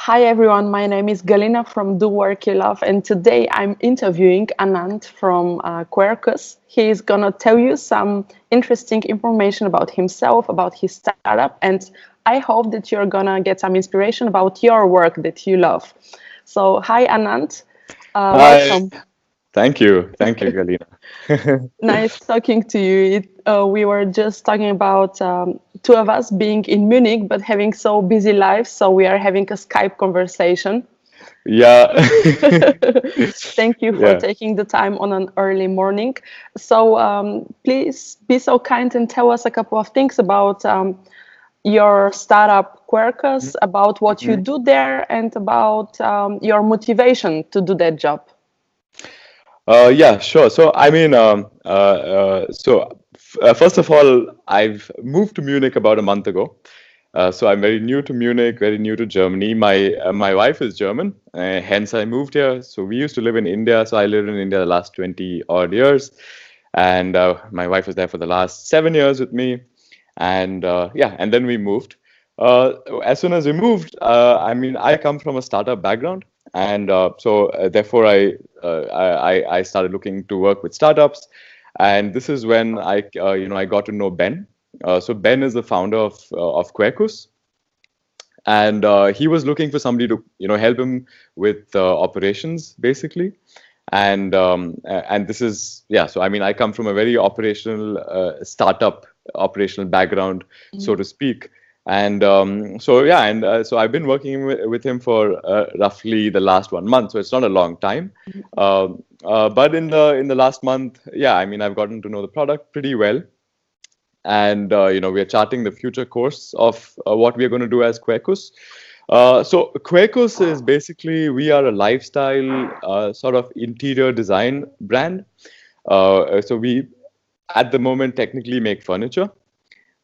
Hi everyone, my name is Galina from Do Work You Love, and today I'm interviewing Ananth from KWERQUS. He is gonna tell you some interesting information about himself, about his startup, and I hope that you're gonna get some inspiration about your work that you love. So, hi Ananth, Hi, welcome. thank you, Galina. Nice talking to you. We were just talking about two of us being in Munich, but having so busy lives. So we are having a Skype conversation. Yeah, Thank you for yeah. taking the time on an early morning. So please be so kind and tell us a couple of things about your startup KWERQUS, about what you Mhm. do there, and about your motivation to do that job. Yeah, sure. First of all, I've moved to Munich about a month ago. So I'm very new to Munich, very new to Germany. My wife is German, hence I moved here. So we used to live in India. So I lived in India the last 20 odd years, and my wife was there for the last 7 years with me. And yeah, and then we moved. As soon as we moved, I come from a startup background, and therefore I started looking to work with startups, and this is when I got to know Ben. So Ben is the founder of KWERQUS, and he was looking for somebody to help him with operations basically. And this is, yeah, so I come from a very operational startup operational background, so to speak. And so I've been working with him for roughly the last 1 month, so it's not a long time. But in the last month, yeah, I've gotten to know the product pretty well, and we are charting the future course of what we are going to do as KWERQUS. So KWERQUS is basically, we are a lifestyle sort of interior design brand. So we at the moment technically make furniture.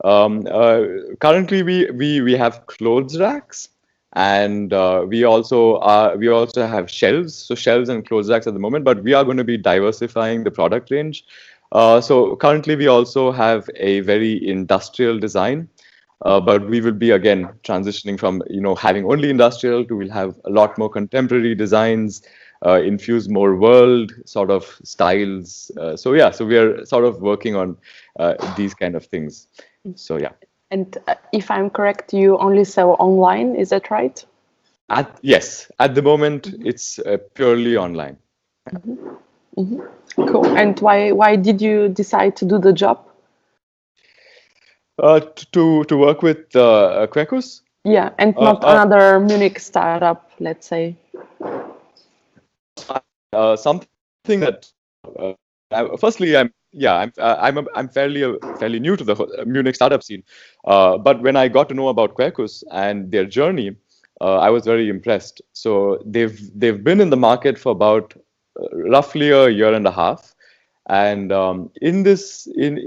Currently we have clothes racks, and we also have shelves. So shelves and clothes racks at the moment, but we are going to be diversifying the product range. So currently we also have a very industrial design, but we will be again transitioning from having only industrial to, we'll have a lot more contemporary designs, infuse more world sort of styles. So yeah, so we are sort of working on these kind of things. So yeah. And if I'm correct, you only sell online, is that right? Yes, at the moment it's purely online. Cool. And why did you decide to do the job? To work with KWERQUS. Yeah, and Uh, not uh, another Munich startup, let's say. Something that firstly, I'm fairly new to the Munich startup scene, but when I got to know about KWERQUS and their journey, I was very impressed. So they've been in the market for about roughly a year and a half, and in this in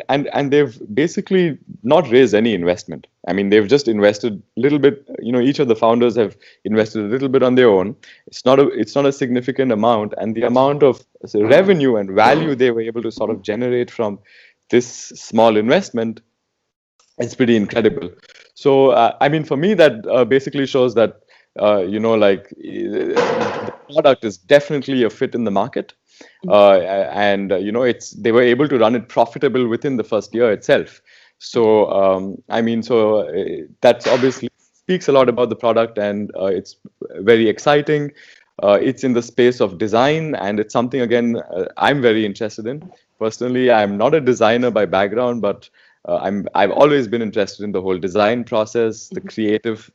and they've basically not raised any investment. They've just invested a little bit. Each of the founders have invested a little bit on their own. It's not a significant amount, and the amount of revenue and value they were able to sort of generate from this small investment, it's pretty incredible. So for me, that basically shows that the product is definitely a fit in the market, and it's they were able to run it profitable within the first year itself. So that's obviously speaks a lot about the product, and it's very exciting. It's in the space of design, and it's something, again, I'm very interested in. Personally, I'm not a designer by background, but I've always been interested in the whole design process, the creative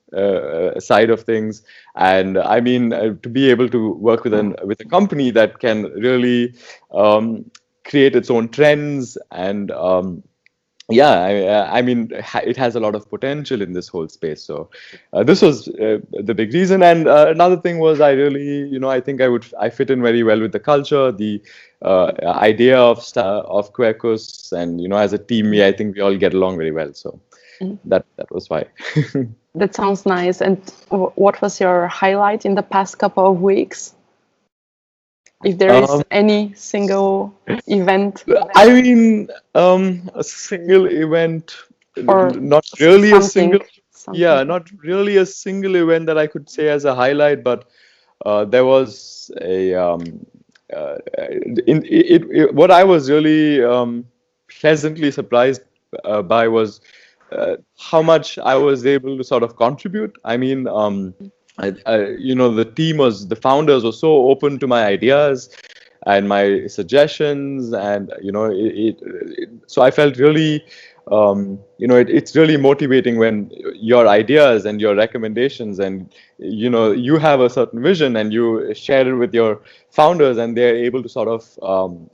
side of things, and to be able to work with a company that can really create its own trends, and yeah, it has a lot of potential in this whole space. So this was the big reason. And another thing was, I think I fit in very well with the culture, the idea of KWERQUS, and as a team, I think we all get along very well. So that was why. That sounds nice. And what was your highlight in the past couple of weeks? If there is Um, any single event a single event, or not really a something, single. something? Yeah, not really a single event that I could say as a highlight, but there was a what I was really pleasantly surprised by was how much I was able to sort of contribute. I mean, the founders were so open to my ideas and my suggestions, and so I felt really, it's really motivating when your ideas and your recommendations, and you have a certain vision and you share it with your founders, and they're able to sort of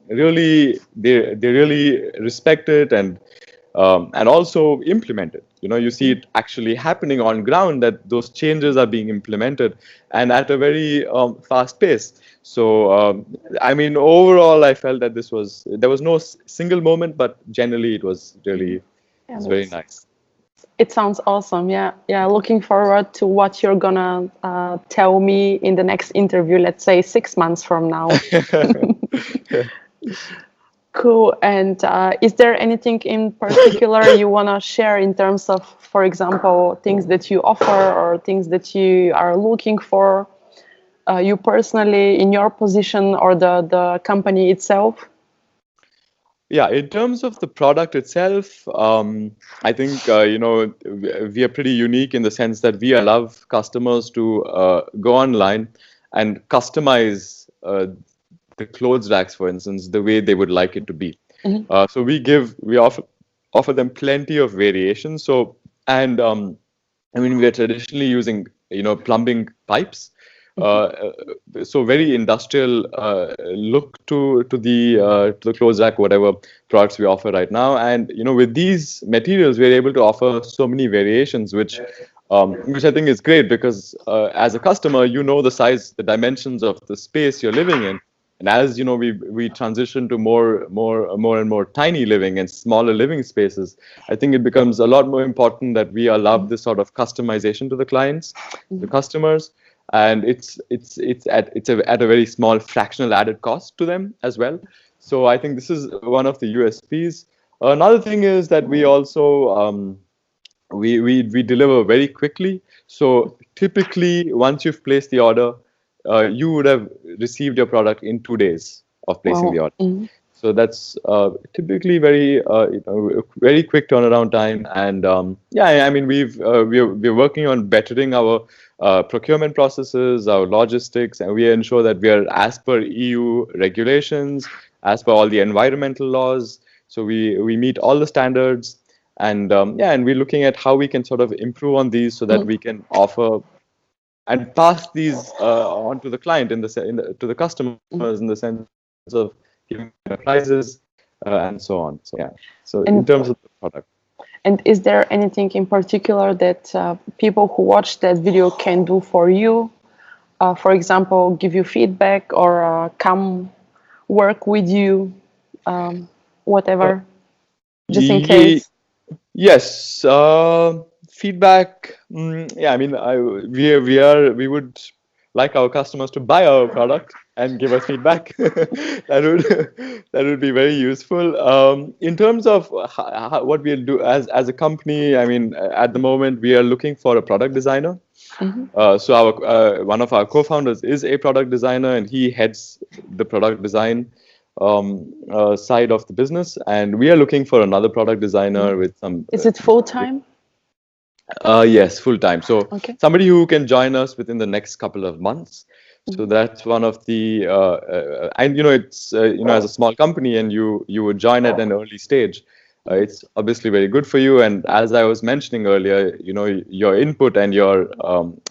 really, they really respect it, and also implement it. You see it actually happening on ground, that those changes are being implemented, and at a very fast pace. So, I mean, overall, I felt that there was no single moment, but generally it was really, Yeah, it's very nice. it sounds awesome. Yeah, yeah. Looking forward to what you're gonna tell me in the next interview. Let's say 6 months from now. Cool. And is there anything in particular you want to share in terms of, for example, things that you offer or things that you are looking for, you personally in your position or the company itself? Yeah, in terms of the product itself, I think we are pretty unique in the sense that we allow customers to go online and customize the clothes racks, for instance, the way they would like it to be. So we offer them plenty of variations. So, and I mean, we are traditionally using plumbing pipes. So very industrial look to the clothes rack, whatever products we offer right now. And with these materials, we're able to offer so many variations, which I think is great, because as a customer, the size, the dimensions of the space you're living in. And as we transition to more and more tiny living and smaller living spaces, I think it becomes a lot more important that we allow this sort of customization to the clients, the customers, and it's at a very small fractional added cost to them as well. So I think this is one of the USPs. Another thing is that we also we deliver very quickly. So typically, once you've placed the order, you would have received your product in 2 days of placing the order. So that's typically very quick turnaround time. And I mean, we're working on bettering our procurement processes, our logistics, and we ensure that we are as per EU regulations, as per all the environmental laws. So we meet all the standards. And and we're looking at how we can sort of improve on these so that we can offer and pass these on to the client to the customers in the sense of giving prices and so on. So yeah. So in terms of the product. And is there anything in particular that people who watch that video can do for you? For example, give you feedback or come work with you, whatever, just in case. Yes, feedback. Yeah, I mean, we would like our customers to buy our product and give us feedback. that would be very useful. In terms of what we'll do as a company, I mean, at the moment we are looking for a product designer. So our one of our co-founders is a product designer, and he heads the product design side of the business, and we are looking for another product designer with some. Is it full time? Yes, full time. So somebody who can join us within the next couple of months. So that's one of the and it's as a small company, and you would join at an early stage. It's obviously very good for you, and as I was mentioning earlier, your input and your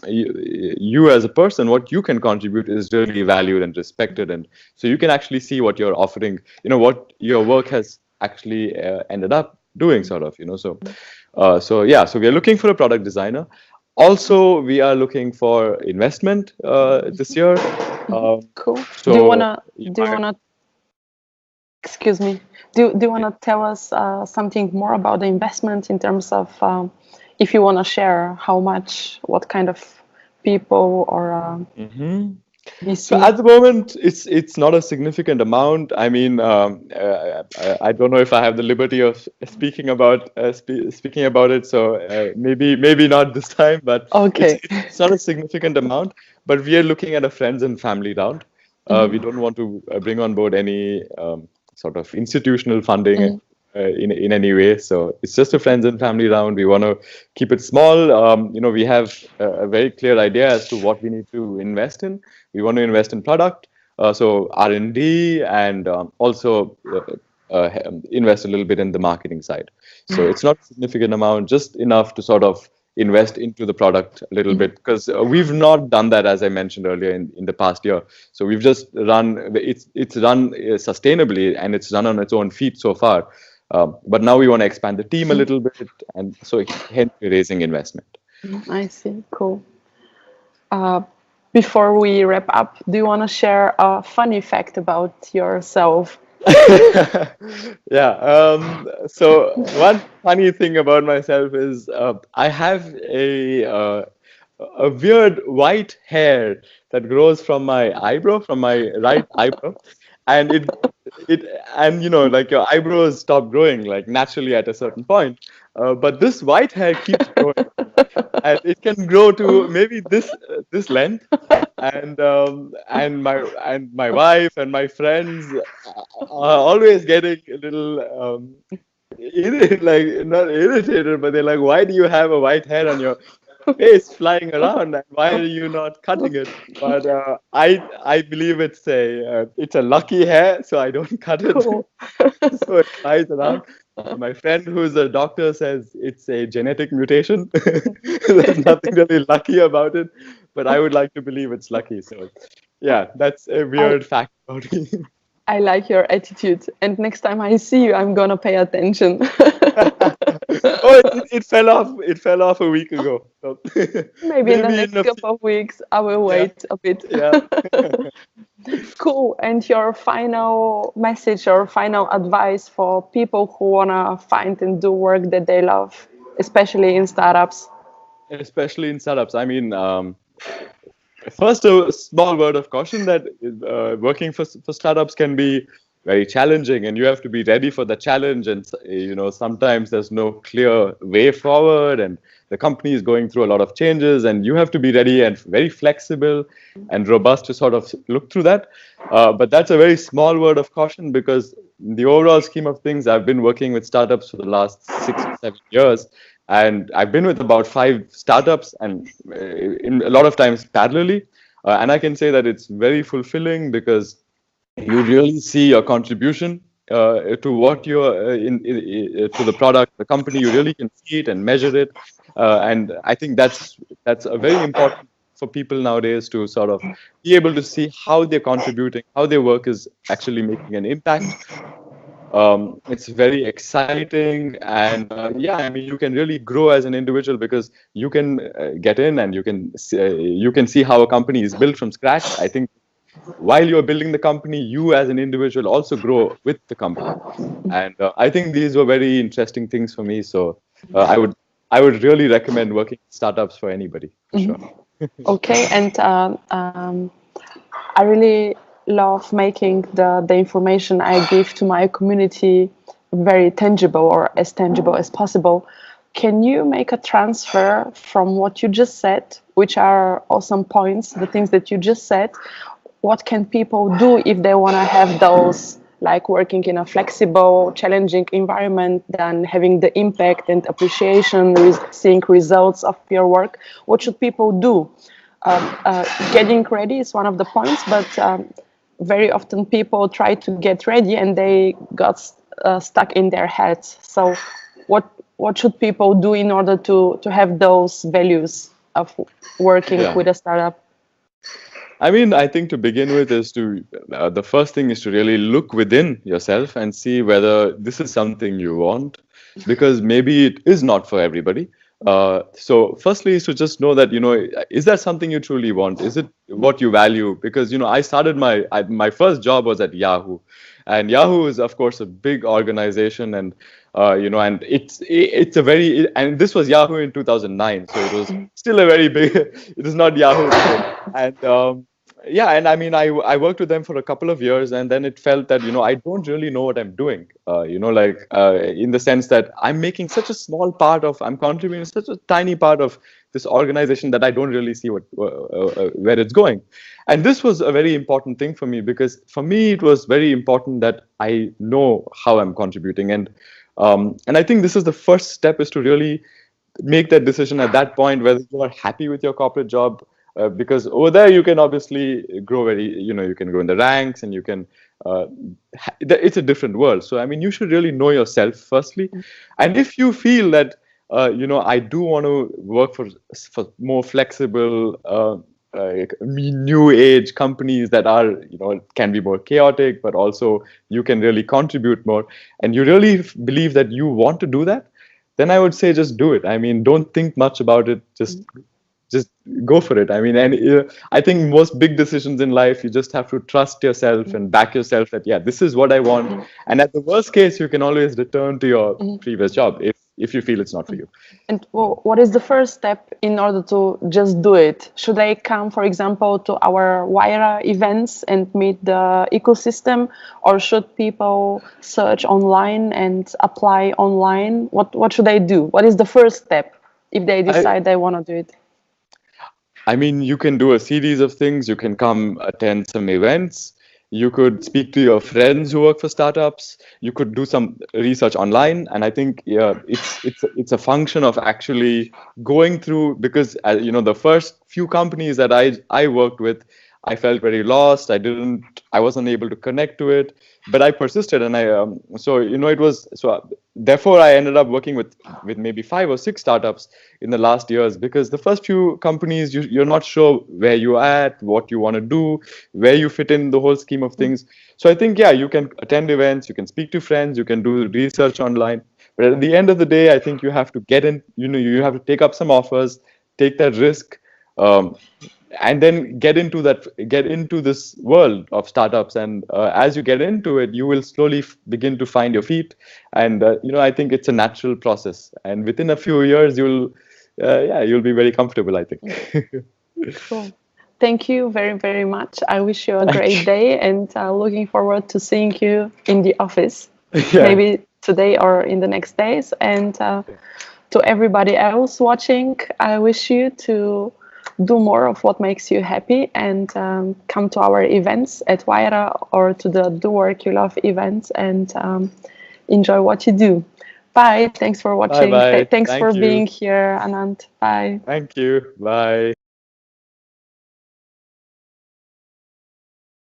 you as a person, what you can contribute is really valued and respected, and so you can actually see what you're offering, what your work has actually ended up doing, sort of, so yeah, so we are looking for a product designer. Also, we are looking for investment this year. Cool. So do you wanna excuse me, do you want to tell us something more about the investment in terms of if you want to share how much, what kind of people, or So at the moment, it's not a significant amount. I mean, I don't know if I have the liberty of speaking about speaking about it. So maybe not this time, but Okay. it's not a significant amount. But we are looking at a friends and family round. We don't want to bring on board any sort of institutional funding in any way. So it's just a friends and family round. We want to keep it small. We have a very clear idea as to what we need to invest in. We want to invest in product, so R&D, and also invest a little bit in the marketing side. So it's not a significant amount, just enough to sort of invest into the product a little bit, because we've not done that, as I mentioned earlier, in the past year. So we've just run it's run sustainably, and it's run on its own feet so far. But now we want to expand the team a little bit, and so hence we're raising investment. I see. Cool. Before we wrap up, do you want to share a funny fact about yourself? Yeah. So one funny thing about myself is I have a weird white hair that grows from my eyebrow, from my right eyebrow, and it and like your eyebrows stop growing like naturally at a certain point, but this white hair keeps growing, and it can grow to maybe this length, and my wife and my friends are always getting a little like not irritated, but they're like, why do you have a white hair on your face flying around, and why are you not cutting it? But I believe it's a lucky hair, so I don't cut it. Cool. So it flies around. My friend who's a doctor says it's a genetic mutation. There's nothing really lucky about it, but I would like to believe it's lucky. So yeah, that's a weird fact about me. I like your attitude, and next time I see you, I'm gonna pay attention. Oh, it fell off. It fell off a week ago. So Maybe in the next couple of weeks, I will wait a bit. Yeah. Cool. And your final message or final advice for people who wanna find and do work that they love, especially in startups? Especially in startups. I mean, first, a small word of caution that working for startups can be very challenging, and you have to be ready for the challenge. And sometimes there's no clear way forward, and the company is going through a lot of changes, and you have to be ready and very flexible and robust to sort of look through that. But that's a very small word of caution, because in the overall scheme of things, I've been working with startups for the last 6 or 7 years. And I've been with about 5 startups, and in a lot of times parallelly. And I can say that it's very fulfilling, because you really see your contribution to what you're to the product, the company. You really can see it and measure it. And I think that's a very important for people nowadays, to sort of be able to see how they're contributing, how their work is actually making an impact. It's very exciting, and I mean, you can really grow as an individual, because you can get in and you can see how a company is built from scratch. I think while you're building the company, you as an individual also grow with the company, and I think these were very interesting things for me. So I would really recommend working in startups for anybody, for sure. Okay, and I really love making the information I give to my community very tangible, or as tangible as possible. Can you make a transfer from what you just said, which are awesome points, the things that you just said? What can people do if they want to have those, like working in a flexible, challenging environment, then having the impact and appreciation, seeing results of your work? What should people do? Getting ready is one of the points, but very often people try to get ready and they got stuck in their heads. So what should people do in order to have those values of working with a startup? I mean, I think to begin with is the first thing is to really look within yourself and see whether this is something you want, because maybe it is not for everybody. So firstly is to just know that, is that something you truly want? Is it what you value? Because, I started my first job was at Yahoo, and Yahoo is, of course, a big organization, and and it's a very, and this was Yahoo in 2009, so it was still a very big. It is not Yahoo today. And Yeah, and I mean, I worked with them for a couple of years, and then it felt that, I don't really know what I'm doing. Like, in the sense that I'm contributing such a tiny part of this organization that I don't really see where it's going. And this was a very important thing for me, because for me it was very important that I know how I'm contributing, and I think this is the first step, is to really make that decision at that point, whether you are happy with your corporate job, because over there you can obviously grow you can grow in the ranks, and you can it's a different world. So I mean, you should really know yourself firstly, and if you feel that I do want to work for more flexible new age companies that are, can be more chaotic, but also you can really contribute more, and you really believe that you want to do that, then I would say just do it. I mean, don't think much about it. Just go for it. I mean, and I think most big decisions in life, you just have to trust yourself and back yourself that, yeah, this is what I want. And at the worst case, you can always return to your previous job if you feel it's not for you. And what is the first step in order to just do it? Should I come, for example, to our WIRA events and meet the ecosystem, or should people search online and apply online? What should I do? What is the first step if they decide they want to do it? I mean, you can do a series of things. You can come attend some events. You could speak to your friends who work for startups. You could do some research online. And I think, yeah, it's a function of actually going through, because the first few companies that I worked with, I felt very lost. I wasn't able to connect to it, but I persisted, and therefore I ended up working with maybe 5 or 6 startups in the last years, because the first few companies, you're not sure where you're at, what you want to do, where you fit in the whole scheme of things. So I think, yeah, you can attend events, you can speak to friends, you can do research online, but at the end of the day, I think you have to get in, you have to take up some offers, take that risk, and then get into this world of startups. And as you get into it, you will slowly begin to find your feet. And I think it's a natural process, and within a few years you'll be very comfortable, I think. Cool. Thank you very, very much. I wish you a great day, and looking forward to seeing you in the office, maybe today or in the next days. And to everybody else watching, I wish you to do more of what makes you happy, and come to our events at WIRA or to the Do Work You Love events, and enjoy what you do. Bye. Thanks for watching. Bye. Thanks for being here, Ananth. Bye. Thank you. Bye.